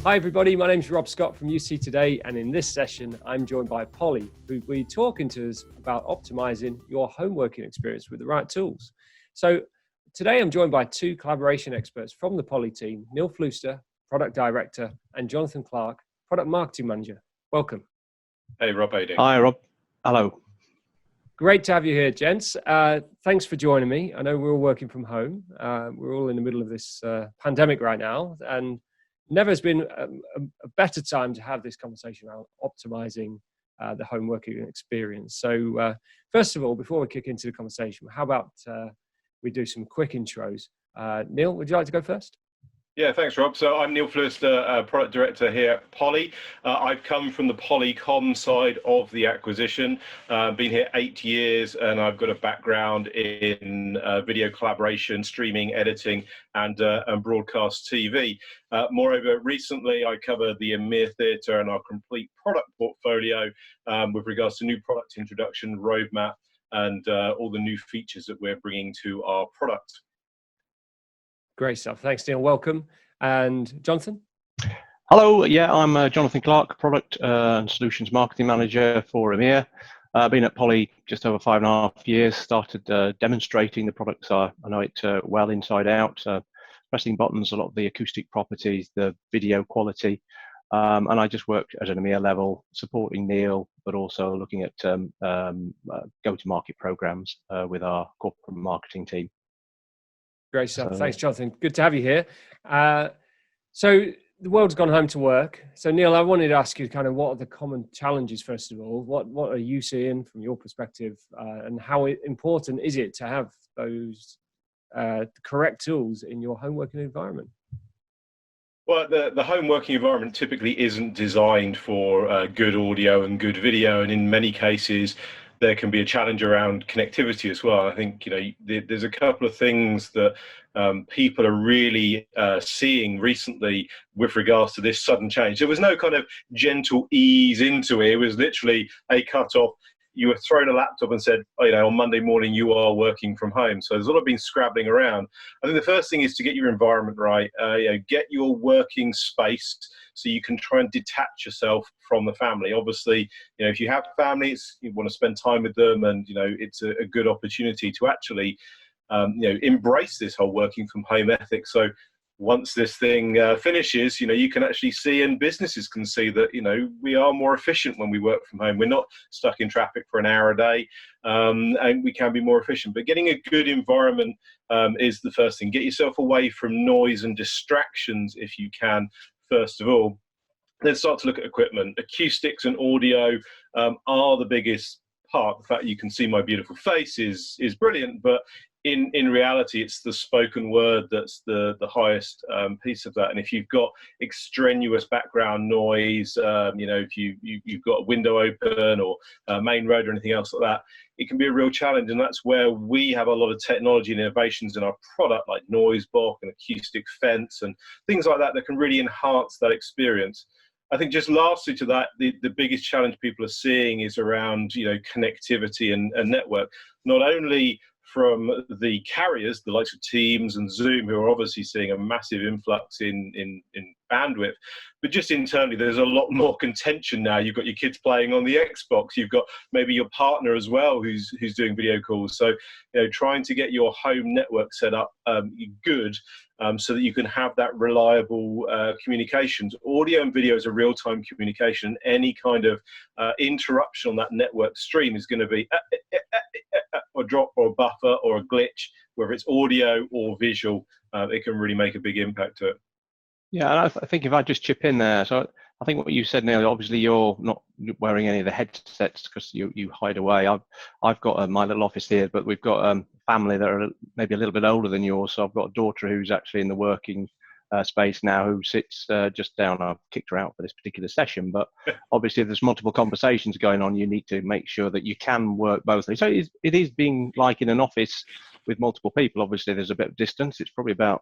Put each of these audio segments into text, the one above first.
Hi everybody, my name's Rob Scott from UC Today, and in this session I'm joined by Polly, who will be talking to us about optimizing your home working experience with the right tools. So today I'm joined by two collaboration experts from the Polly team, Neil Fluester, Product Director, and Jonathan Clark, Product Marketing Manager. Welcome. Hey Rob, how you doing? Hi Rob, hello. Great to have you here, gents. Thanks for joining me. I know we're all working from home. We're all in the middle of this pandemic right now, and never has been a better time to have this conversation around optimizing the home working experience. So first of all, before we kick into the conversation, how about we do some quick intros? Neil, would you like to go first? Yeah, thanks, Rob. So I'm Neil Fluester, Product Director here at Polly. I've come from the Polycom side of the acquisition. Been here 8 years, and I've got a background in video collaboration, streaming, editing, and broadcast TV. Moreover, recently I covered the Amir Theatre and our complete product portfolio with regards to new product introduction, roadmap, and all the new features that we're bringing to our product. Great stuff. Thanks, Neil. Welcome. And Jonathan? Hello, yeah, I'm Jonathan Clark, Product and Solutions Marketing Manager for Amir. I've been at Polly just over 5.5 years, started demonstrating the products. I know it well inside out, pressing buttons, a lot of the acoustic properties, the video quality, and I just worked at an Amir level, supporting Neil, but also looking at go-to-market programs with our corporate marketing team. Great stuff. Thanks, Jonathan. Good to have you here. So the world's gone home to work. So Neil, I wanted to ask you kind of what are the common challenges, first of all? What are you seeing from your perspective, and how important is it to have those correct tools in your home working environment? Well, the home working environment typically isn't designed for good audio and good video, and in many cases there can be a challenge around connectivity as well. I think there's a couple of things that people are really seeing recently with regards to this sudden change. There was no kind of gentle ease into it. It was literally a cut off. You were thrown a laptop and said, on Monday morning you are working from home. So there's a lot of been scrabbling around. I think the first thing is to get your environment right. Get your working space so you can try and detach yourself from the family. Obviously, if you have families, you want to spend time with them, and it's a good opportunity to actually embrace this whole working from home ethic. So once this thing finishes, you can actually see, and businesses can see that, we are more efficient when we work from home. We're not stuck in traffic for an hour a day, and we can be more efficient. But getting a good environment is the first thing. Get yourself away from noise and distractions if you can, first of all. Then start to look at equipment. Acoustics and audio are the biggest part. The fact you can see my beautiful face is brilliant, but in reality, it's the spoken word that's the highest piece of that. And if you've got extraneous background noise, if you've got a window open or main road or anything else like that, it can be a real challenge. And that's where we have a lot of technology and innovations in our product, like noise block and acoustic fence and things like that can really enhance that experience. I think just lastly to that, the biggest challenge people are seeing is around connectivity and network. Not only from the carriers, the likes of Teams and Zoom, who are obviously seeing a massive influx in bandwidth, but just internally, there's a lot more contention now. You've got your kids playing on the Xbox. You've got maybe your partner as well who's doing video calls. So, trying to get your home network set up good, so that you can have that reliable communications. Audio and video is a real-time communication. Any kind of interruption on that network stream is going to be a drop or a buffer or a glitch, whether it's audio or visual. It can really make a big impact to it. Yeah, and I think if I just chip in there, so I think what you said, Neil, obviously you're not wearing any of the headsets because you hide away. I've got my little office here, but we've got a family that are maybe a little bit older than yours. So I've got a daughter who's actually in the working space now, who sits just down. I've kicked her out for this particular session, but obviously if there's multiple conversations going on, you need to make sure that you can work both. So it is being like in an office with multiple people. Obviously there's a bit of distance. It's probably about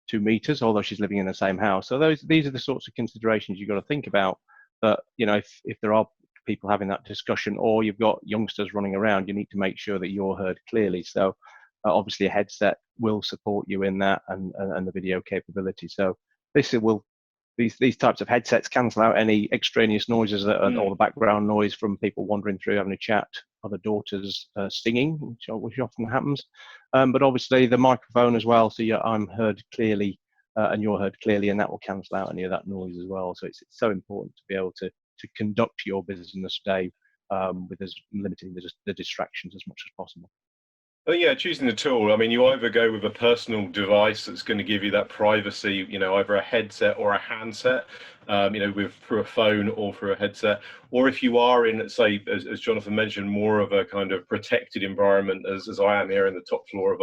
2 meters, although she's living in the same house. So these are the sorts of considerations you've got to think about. That if there are people having that discussion, or you've got youngsters running around, you need to make sure that you're heard clearly. So obviously a headset will support you in that, and the video capability. So this will these types of headsets cancel out any extraneous noises that or the background noise from people wandering through having a chat, other daughters singing, which often happens. But obviously the microphone as well, so I'm heard clearly and you're heard clearly, and that will cancel out any of that noise as well. So it's so important to be able to conduct your business day with as limiting the distractions as much as possible. Oh yeah, choosing the tool. I mean, you either go with a personal device that's going to give you that privacy, either a headset or a handset, through a phone or through a headset. Or if you are in, let's say, as Jonathan mentioned, more of a kind of protected environment, as I am here in the top floor of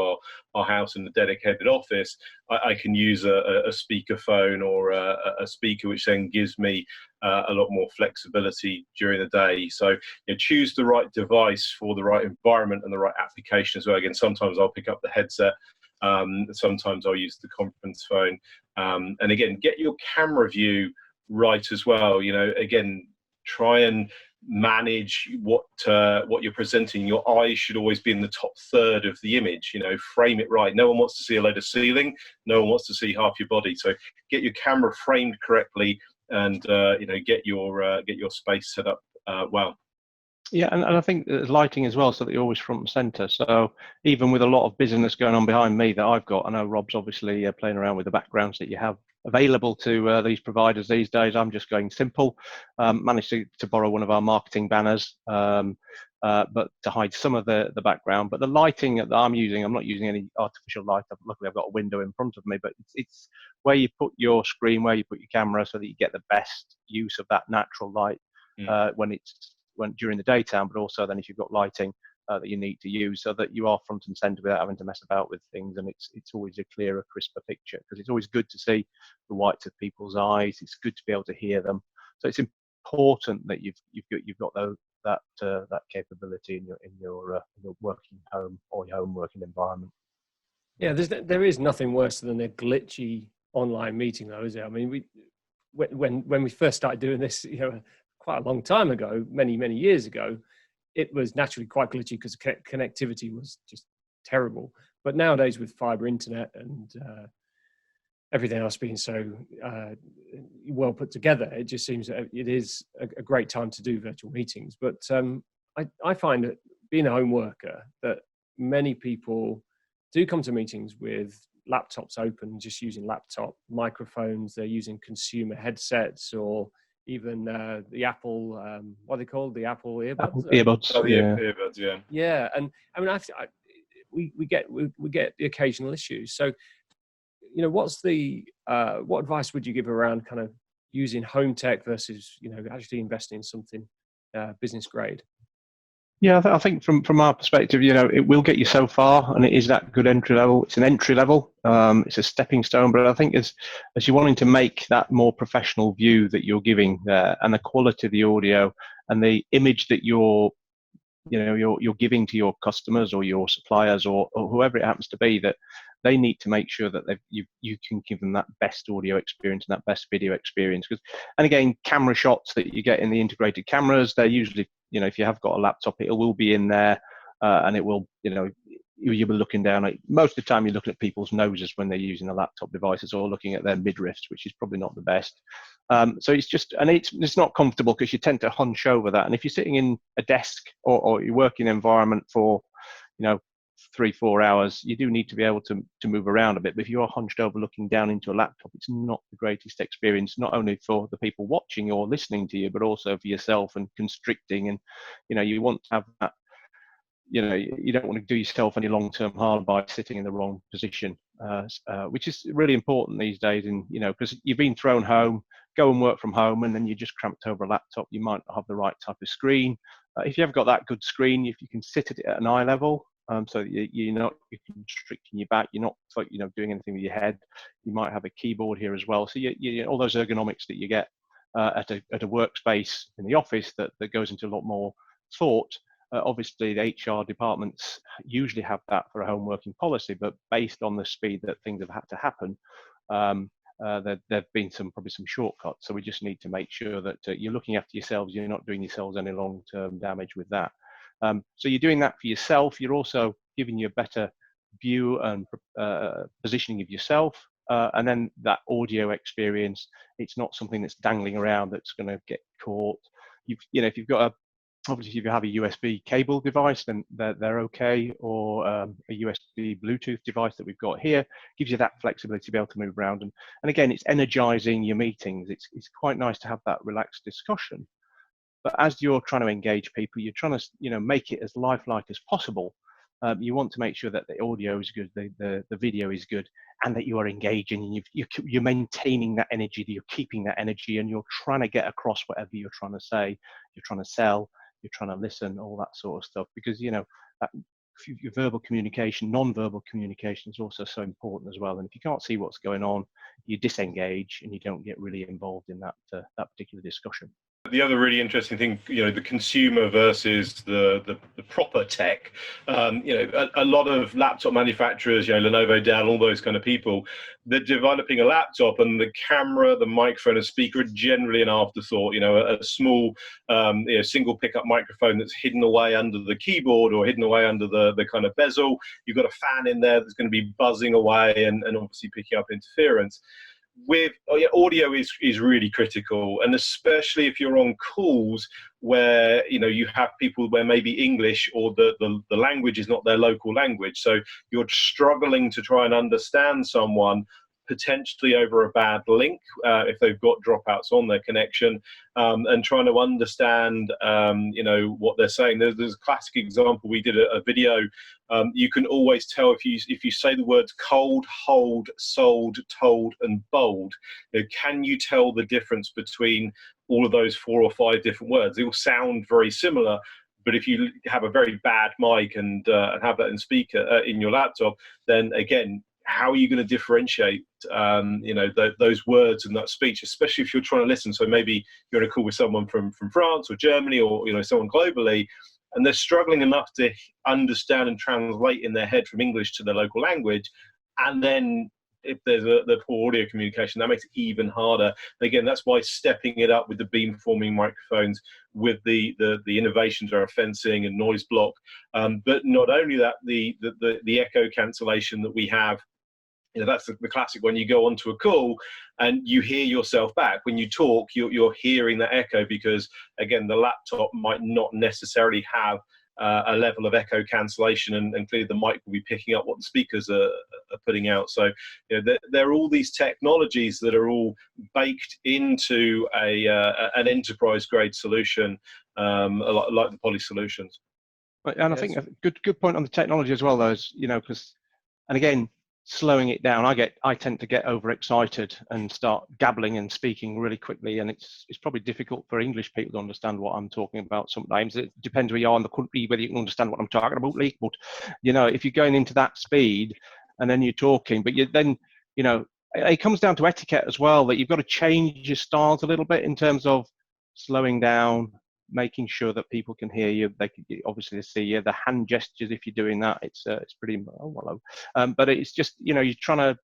our house in the dedicated office, I can use a speakerphone or a speaker, which then gives me a lot more flexibility during the day. So choose the right device for the right environment and the right application as well. Again, sometimes I'll pick up the headset, sometimes I'll use the conference phone, and again, get your camera view right as well. Again, try and manage what you're presenting. Your eyes should always be in the top third of the image. Frame it right. No one wants to see a load of ceiling. No one wants to see half your body. So get your camera framed correctly, and get your space set up well. Yeah, and I think lighting as well, so that you're always front and center. So even with a lot of business going on behind me that I've got, I know Rob's obviously playing around with the backgrounds that you have available to these providers these days. I'm just going simple. Managed to borrow one of our marketing banners, but to hide some of the background. But the lighting that I'm using, I'm not using any artificial light. Luckily, I've got a window in front of me, but it's where you put your screen, where you put your camera, so that you get the best use of that natural light when during the daytime, but also then if you've got lighting that you need to use, so that you are front and center without having to mess about with things, and it's always a clearer, crisper picture, because it's always good to see the whites of people's eyes. It's good to be able to hear them. So it's important that you've got that capability in your working home or your home working environment. Yeah, there is nothing worse than a glitchy online meeting, though, is it? I mean, when we first started doing this, quite a long time ago, many years ago, it was naturally quite glitchy because connectivity was just terrible. But nowadays, with fiber internet and everything else being so well put together, it just seems that it is a great time to do virtual meetings. But I find that being a home worker, that many people do come to meetings with laptops open, just using laptop microphones. They're using consumer headsets, or even the Apple, what are they called? The Apple earbuds. Apple earbuds. Oh, yeah, earbuds. Yeah. Yeah, and I mean, we get the occasional issues. So, what's what advice would you give around kind of using home tech versus actually investing in something business grade? Yeah, I think from our perspective, it will get you so far, and it is that good entry level. It's an entry level. It's a stepping stone, but I think as you're wanting to make that more professional view that you're giving there, and the quality of the audio and the image that you're giving to your customers or your suppliers or whoever it happens to be, that they need to make sure that you can give them that best audio experience and that best video experience. And again, camera shots that you get in the integrated cameras, they're usually, if you have got a laptop, it will be in there, and it will, you'll be looking down at, most of the time you're looking at people's noses when they're using the laptop devices, or looking at their midriffs, which is probably not the best. So it's just, and it's not comfortable because you tend to hunch over that. And if you're sitting in a desk or your working environment for, 3-4 hours, you do need to be able to move around a bit. But if you are hunched over looking down into a laptop, it's not the greatest experience, not only for the people watching or listening to you, but also for yourself, and constricting. And, you want to have that, you don't want to do yourself any long-term harm by sitting in the wrong position, which is really important these days. And, because you've been thrown home, go and work from home, and then you're just cramped over a laptop. You might not have the right type of screen. If you haven't got that good screen, if you can sit at it at an eye level, so you're not constricting your back, you're not doing anything with your head. You might have a keyboard here as well. So you all those ergonomics that you get at a workspace in the office that goes into a lot more thought. Obviously, the HR departments usually have that for a home working policy, but based on the speed that things have had to happen, there have been probably some shortcuts. So we just need to make sure that you're looking after yourselves. You're not doing yourselves any long-term damage with that. So you're doing that for yourself. You're also giving you a better view and positioning of yourself. And then that audio experience, it's not something that's dangling around that's going to get caught. If you've got obviously if you have a USB cable device, then they're okay, or a USB Bluetooth device that we've got here gives you that flexibility to be able to move around. And again, it's energizing your meetings. It's quite nice to have that relaxed discussion. But as you're trying to engage people, you're trying to make it as lifelike as possible. You want to make sure that the audio is good, the video is good, and that you are engaging, and you're maintaining that energy, that you're keeping that energy, and you're trying to get across whatever you're trying to say, you're trying to sell, you're trying to listen, all that sort of stuff. Because that your verbal communication, non-verbal communication is also so important as well. And if you can't see what's going on, you disengage and you don't get really involved in that particular discussion. The other really interesting thing, the consumer versus the proper tech. A lot of laptop manufacturers, Lenovo, Dell, all those kind of people, they're developing a laptop, and the camera, the microphone, and speaker are generally an afterthought. A small, single pickup microphone that's hidden away under the keyboard or hidden away under the kind of bezel. You've got a fan in there that's going to be buzzing away and obviously picking up interference. Audio is really critical, and especially if you're on calls where you have people where maybe English or the language is not their local language, so you're struggling to try and understand someone potentially over a bad link if they've got dropouts on their connection, and trying to understand what they're saying. There's a classic example. We did a video. You can always tell if you say the words cold, hold, sold, told, and bold. Can you tell the difference between all of those 4 or 5 different words? They all sound very similar, but if you have a very bad mic and have that in speaker in your laptop, then again, how are you going to differentiate those words and that speech, especially if you're trying to listen? So maybe you're on a call with someone from France or Germany, or someone globally, and they're struggling enough to understand and translate in their head from English to their local language. And then if there's the poor audio communication, that makes it even harder. And again, that's why stepping it up with the beamforming microphones, with the innovations around fencing and noise block, but not only that, the echo cancellation that we have. That's the classic. When you go onto a call and you hear yourself back, when you talk, you're hearing that echo, because again, the laptop might not necessarily have a level of echo cancellation, and clearly the mic will be picking up what the speakers are putting out. So there are all these technologies that are all baked into an enterprise grade solution, like the Poly solutions. And I think a good point on the technology as well, though, is because, and again, slowing it down, I tend to get overexcited and start gabbling and speaking really quickly, and it's probably difficult for English people to understand what I'm talking about sometimes. It depends where you are in the country whether you can understand what I'm talking about, Lee. But if you're going into that speed and then you're talking, but it comes down to etiquette as well, that you've got to change your styles a little bit in terms of slowing down, making sure that people can hear you. They can obviously see you. The hand gestures, if you're doing that, it's pretty but it's just you're trying to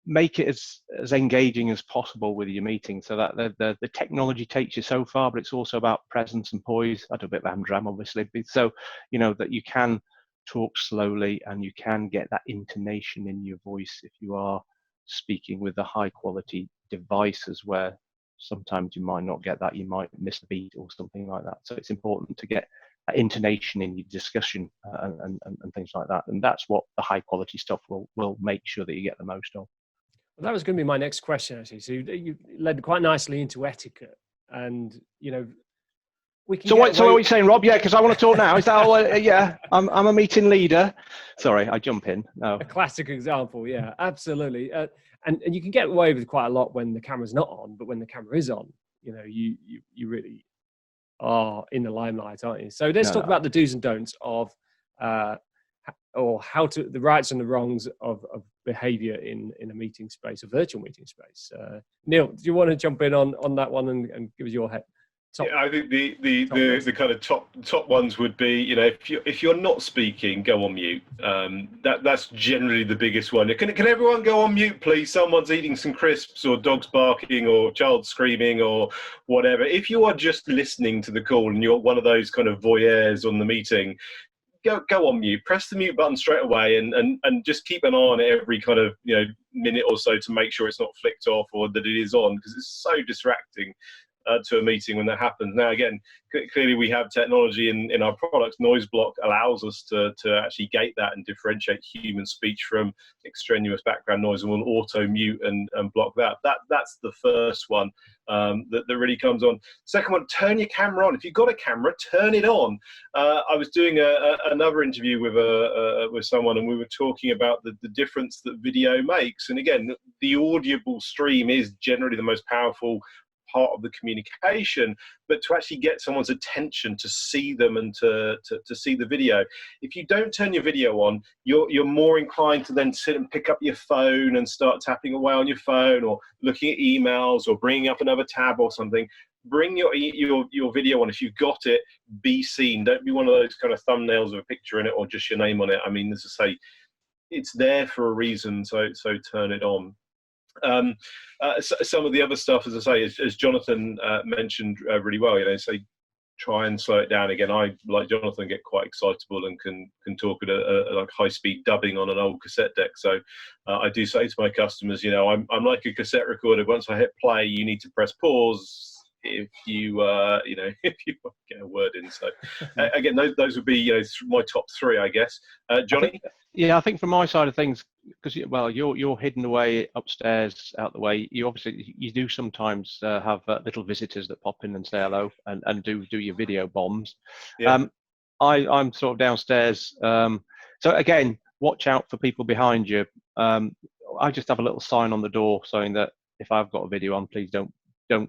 make it as engaging as possible with your meeting, so that the technology takes you so far, but it's also about presence and poise. I do a bit of Amdram, obviously, so that you can talk slowly and you can get that intonation in your voice if you are speaking with the high quality devices, where sometimes you might not get that, you might miss a beat or something like that. So it's important to get that intonation in your discussion and things like that. And that's what the high quality stuff will make sure that you get the most of. Well, that was going to be my next question, actually. So you led quite nicely into etiquette, and we can. So what are you saying, Rob? Yeah, because I want to talk now. Is that all? Yeah, I'm a meeting leader. Sorry, I jump in. No. A classic example. Yeah, absolutely. And you can get away with quite a lot when the camera's not on, but when the camera is on, you really are in the limelight, aren't you? So let's talk about the do's and don'ts of, or the rights and the wrongs of behaviour in a meeting space, a virtual meeting space. Neil, do you want to jump in on that one and give us your head? I think the kind of top ones would be, if you're not speaking, go on mute. That's generally the biggest one. Can everyone go on mute, please? Someone's eating some crisps, or dog's barking, or child screaming, or whatever. If you are just listening to the call and you're one of those kind of voyeurs on the meeting, go on mute, press the mute button straight away, and just keep an eye on it every kind of minute or so to make sure it's not flicked off or that it is on, because it's so distracting to a meeting when that happens. Now, again, clearly we have technology in our products. Noise block allows us to actually gate that and differentiate human speech from extraneous background noise, and we'll auto mute and block that. That's the first one that really comes on. Second one, turn your camera on. If you've got a camera, turn it on. I was doing another interview with someone, and we were talking about the difference that video makes. And again, the audible stream is generally the most powerful part of the communication, but to actually get someone's attention to see them and to see the video. If you don't turn your video on, you're more inclined to then sit and pick up your phone and start tapping away on your phone, or looking at emails, or bringing up another tab or something. Bring your video on. If you've got it, be seen. Don't be one of those kind of thumbnails with a picture in it or just your name on it. I mean, as I say, it's there for a reason, so turn it on. Some of the other stuff, as I say, as Jonathan mentioned really well, say try and slow it down. Again, I, like Jonathan, get quite excitable and can talk at like high-speed dubbing on an old cassette deck. So I do say to my customers, I'm like a cassette recorder. Once I hit play, you need to press pause if you if you want to get a word in. So again, those would be my top three, I guess. Johnny? I think from my side of things, because you're hidden away upstairs, out the way. You do sometimes have little visitors that pop in and say hello and do your video bombs. Yeah. I'm sort of downstairs. So again, watch out for people behind you. I just have a little sign on the door saying that if I've got a video on, please don't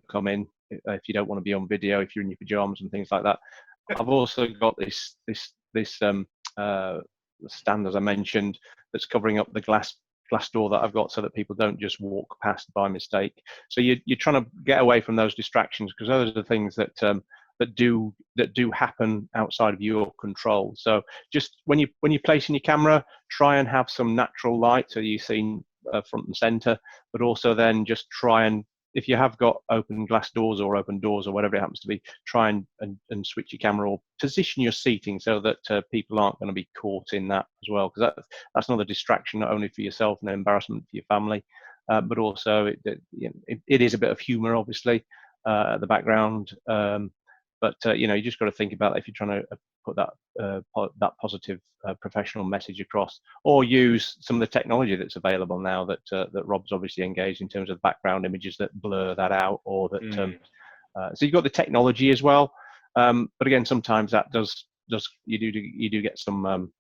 come in if you don't want to be on video, if you're in your pajamas and things like that. I've also got this stand, as I mentioned, that's covering up the glass door that I've got, so that people don't just walk past by mistake. So you're trying to get away from those distractions, because those are the things that do happen outside of your control. So just when you're placing your camera, try and have some natural light, so you're seeing front and center, but also then just try and, if you have got open glass doors or open doors or whatever it happens to be, try and switch your camera, or position your seating so that people aren't going to be caught in that as well, because that's another distraction, not only for yourself and an embarrassment for your family, but also it is a bit of humor, obviously, at the background. But you just got to think about that if you're trying to put that positive professional message across, or use some of the technology that's available now that Rob's obviously engaged in terms of background images that blur that out, or that. So you've got the technology as well, but again, sometimes that does you do get some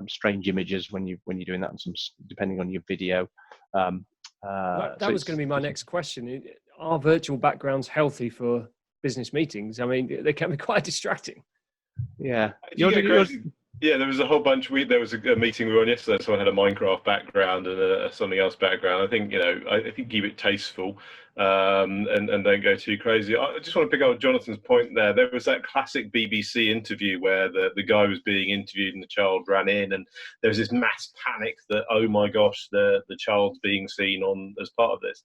strange images when you're doing that, and some, depending on your video. That was going to be my next question. Are virtual backgrounds healthy for business meetings? I mean, they can be quite distracting. Yeah. There was a whole bunch. There was a meeting we were on yesterday. Someone had a Minecraft background and a something else background. I think I think keep it tasteful, and don't go too crazy. I just want to pick up Jonathan's point there. There was that classic BBC interview where the guy was being interviewed and the child ran in, and there was this mass panic that, oh my gosh, the child's being seen on as part of this.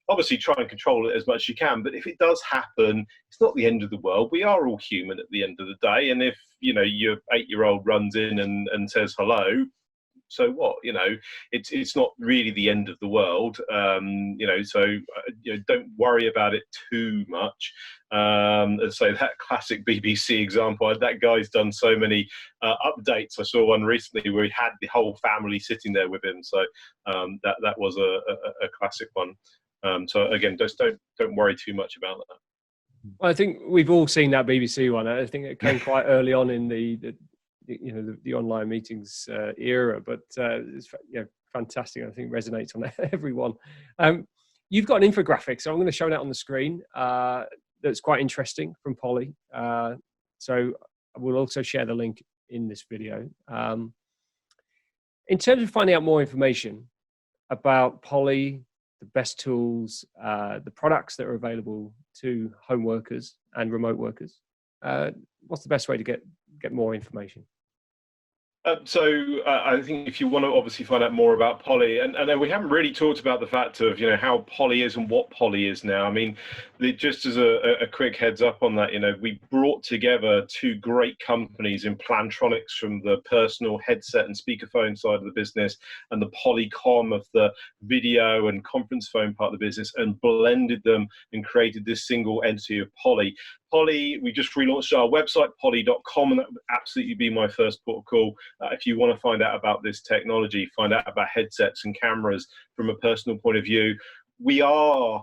Obviously, try and control it as much as you can, but if it does happen, it's not the end of the world. We are all human at the end of the day, and if your 8-year-old runs in and says hello, so what? It's not really the end of the world. So don't worry about it too much. As I say, that classic BBC example, that guy's done so many updates. I saw one recently where he had the whole family sitting there with him. So that was a classic one. So again, just don't worry too much about that. Well, I think we've all seen that BBC one. I think it came quite early on in the online meetings era, but it's fantastic. I think it resonates on everyone. You've got an infographic, so I'm going to show that on the screen. That's quite interesting, from Polly. So we'll also share the link in this video. In terms of finding out more information about Polly, the best tools, the products that are available to home workers and remote workers, what's the best way to get more information? I think if you want to obviously find out more about Poly, and we haven't really talked about the fact of how Poly is and what Poly is now. I mean, just as a quick heads up on that, we brought together two great companies in Plantronics from the personal headset and speakerphone side of the business, and the Polycom of the video and conference phone part of the business, and blended them and created this single entity of Poly. Poly, we just relaunched our website, poly.com, and that would absolutely be my first port of call. If you want to find out about this technology, find out about headsets and cameras from a personal point of view. We are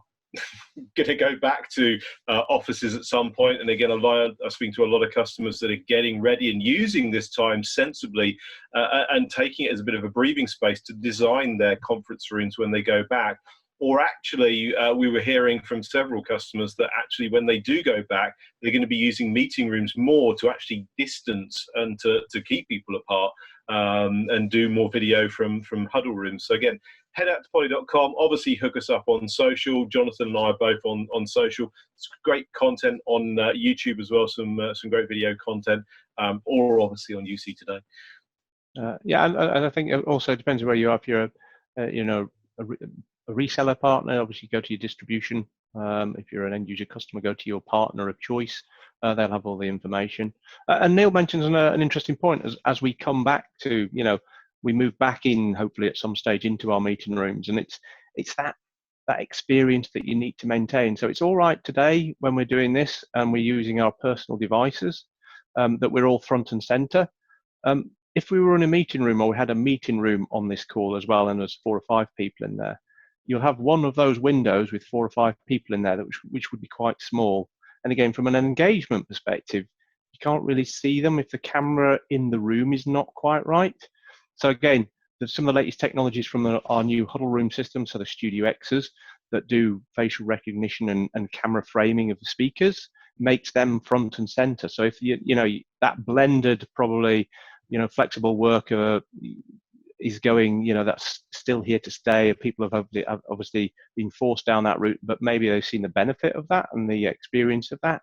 going to go back to offices at some point, and again, I'm speaking to a lot of customers that are getting ready and using this time sensibly and taking it as a bit of a breathing space to design their conference rooms when they go back. Or actually, we were hearing from several customers that actually when they do go back, they're going to be using meeting rooms more to actually distance and to keep people apart and do more video from huddle rooms. So again, head out to poly.com. Obviously, hook us up on social. Jonathan and I are both on social. It's great content on YouTube as well, some great video content, or obviously on UC Today. Yeah, and I think it also depends where you are. If you're a reseller partner, obviously go to your distribution. If you're an end user customer, go to your partner of choice. They'll have all the information. And Neil mentions an interesting point as we come back to, we move back in, hopefully at some stage, into our meeting rooms, and it's that experience that you need to maintain. So it's all right today when we're doing this and we're using our personal devices, that we're all front and center. If we were in a meeting room, or we had a meeting room on this call as well, and there's 4 or 5 people in there, you'll have one of those windows with 4 or 5 people in there, which would be quite small. And again, from an engagement perspective, you can't really see them if the camera in the room is not quite right. So again, there's some of the latest technologies from our new huddle room system, so the Studio X's, that do facial recognition and camera framing of the speakers, makes them front and center. So if that blended, probably, flexible worker is going, that's still here to stay. People have obviously been forced down that route, but maybe they've seen the benefit of that and the experience of that.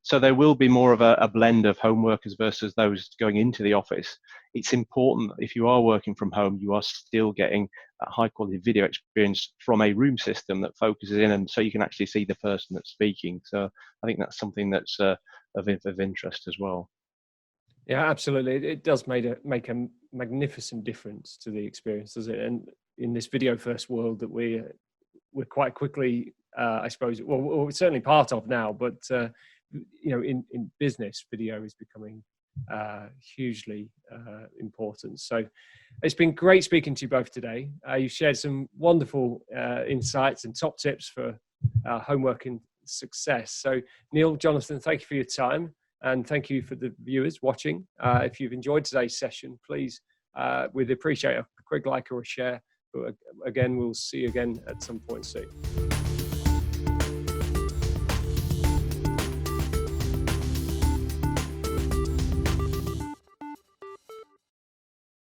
So there will be more of a blend of home workers versus those going into the office. It's important that if you are working from home, you are still getting a high quality video experience from a room system that focuses in, and so you can actually see the person that's speaking. So I think that's something that's of interest as well. Yeah, absolutely. It does make a magnificent difference to the experience, does it? And in this video first world that we're quite quickly, I suppose, well, we're certainly part of now, but in business, video is becoming hugely important. So it's been great speaking to you both today. You've shared some wonderful insights and top tips for home working success. So Neil, Jonathan, thank you for your time. And thank you for the viewers watching. If you've enjoyed today's session, please, we'd appreciate a quick like or a share. But again, we'll see you again at some point soon.